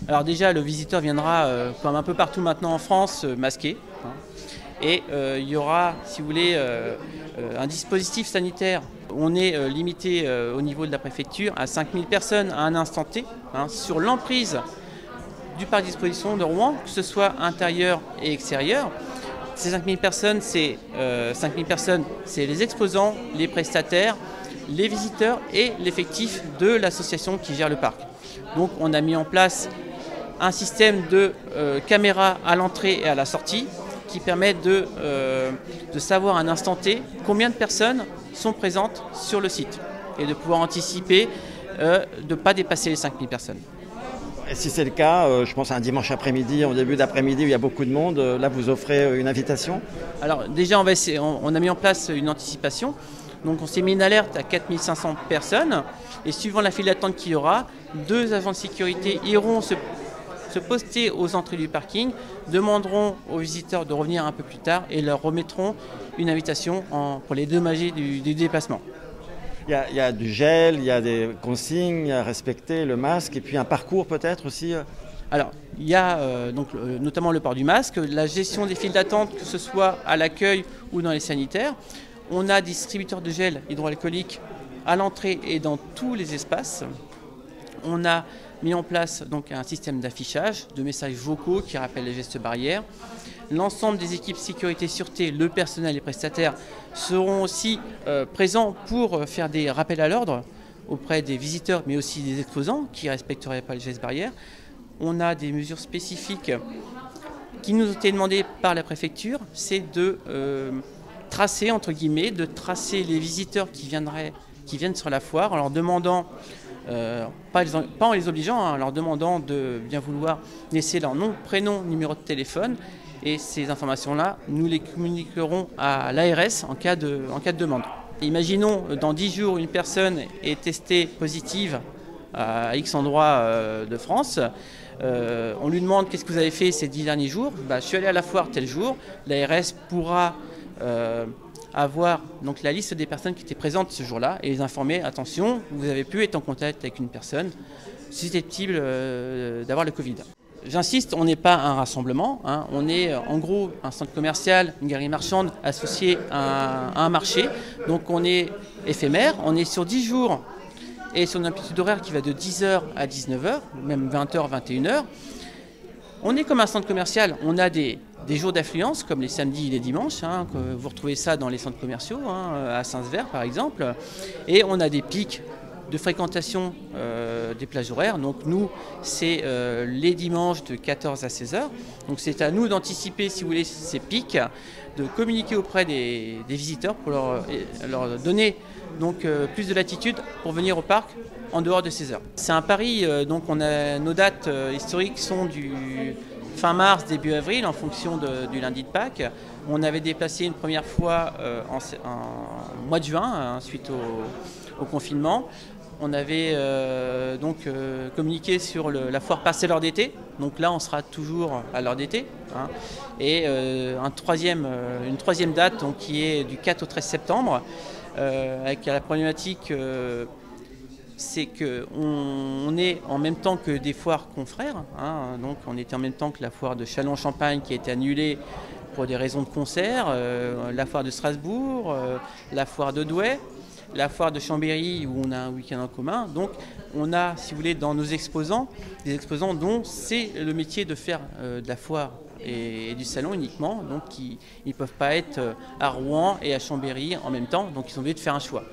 Alors déjà, le visiteur viendra, comme un peu partout maintenant en France, masqué. Et il y aura, si vous voulez, un dispositif sanitaire. On est limité au niveau de la préfecture à 5000 personnes à un instant T, sur l'emprise du parc d'exposition de Rouen, que ce soit intérieur et extérieur. Ces 5000 personnes, c'est les exposants, les prestataires, les visiteurs et l'effectif de l'association qui gère le parc. Donc on a mis en place un système de caméras à l'entrée et à la sortie qui permet de savoir à un instant T combien de personnes sont présentes sur le site et de pouvoir anticiper de ne pas dépasser les 5000 personnes. Et si c'est le cas, je pense à un dimanche après-midi, en début d'après-midi où il y a beaucoup de monde, là vous offrez une invitation? Alors déjà on a mis en place une anticipation. Donc on s'est mis une alerte à 4500 personnes et suivant la file d'attente qu'il y aura, 2 agents de sécurité iront se poster aux entrées du parking, demanderont aux visiteurs de revenir un peu plus tard et leur remettront une invitation pour les dédommager du déplacement. Il y a du gel, il y a des consignes à respecter, le masque et puis un parcours peut-être aussi. Alors, il y a notamment le port du masque, la gestion des files d'attente, que ce soit à l'accueil ou dans les sanitaires. On a des distributeurs de gel hydroalcoolique à l'entrée et dans tous les espaces. On a mis en place donc un système d'affichage, de messages vocaux qui rappellent les gestes barrières. L'ensemble des équipes sécurité sûreté, le personnel et les prestataires seront aussi présents pour faire des rappels à l'ordre auprès des visiteurs mais aussi des exposants qui ne respecteraient pas les gestes barrières. On a des mesures spécifiques qui nous ont été demandées par la préfecture, c'est de tracer, entre guillemets, de tracer les visiteurs qui viennent sur la foire en leur demandant, pas en les obligeant, en leur demandant de bien vouloir laisser leur nom, prénom, numéro de téléphone. Et ces informations-là, nous les communiquerons à l'ARS en cas de demande. Imaginons, dans 10 jours, une personne est testée positive à X endroits de France. On lui demande qu'est-ce que vous avez fait ces 10 derniers jours. Je suis allé à la foire tel jour. L'ARS pourra avoir donc la liste des personnes qui étaient présentes ce jour-là et les informer, attention, vous avez pu être en contact avec une personne susceptible d'avoir le Covid. J'insiste, on n'est pas un rassemblement, on est en gros un centre commercial, une galerie marchande associée à un marché. Donc on est éphémère, on est sur 10 jours et sur une amplitude horaire qui va de 10h à 19h, même 20h, 21h. On est comme un centre commercial, on a des jours d'affluence comme les samedis et les dimanches, que vous retrouvez ça dans les centres commerciaux, à Saint-Sever par exemple, et on a des pics de fréquentation des plages horaires. Donc nous, c'est les dimanches de 14 à 16h. Donc c'est à nous d'anticiper, si vous voulez, ces pics, de communiquer auprès des visiteurs pour leur donner donc, plus de latitude pour venir au parc en dehors de 16h. C'est un pari, donc on a nos dates historiques sont du fin mars, début avril, en fonction du lundi de Pâques. On avait déplacé une première fois en mois de juin, suite au confinement. On avait communiqué sur la foire passée l'heure d'été. Donc là, on sera toujours à l'heure d'été. Et une troisième date donc, qui est du 4 au 13 septembre, avec la problématique... c'est qu'on est en même temps que des foires confrères. Donc on était en même temps que la foire de Châlons-en-Champagne qui a été annulée pour des raisons de concert, la foire de Strasbourg, la foire de Douai, la foire de Chambéry où on a un week-end en commun. Donc on a, si vous voulez, dans nos exposants, des exposants dont c'est le métier de faire de la foire et du salon uniquement. Donc ils ne peuvent pas être à Rouen et à Chambéry en même temps, donc ils sont obligés de faire un choix.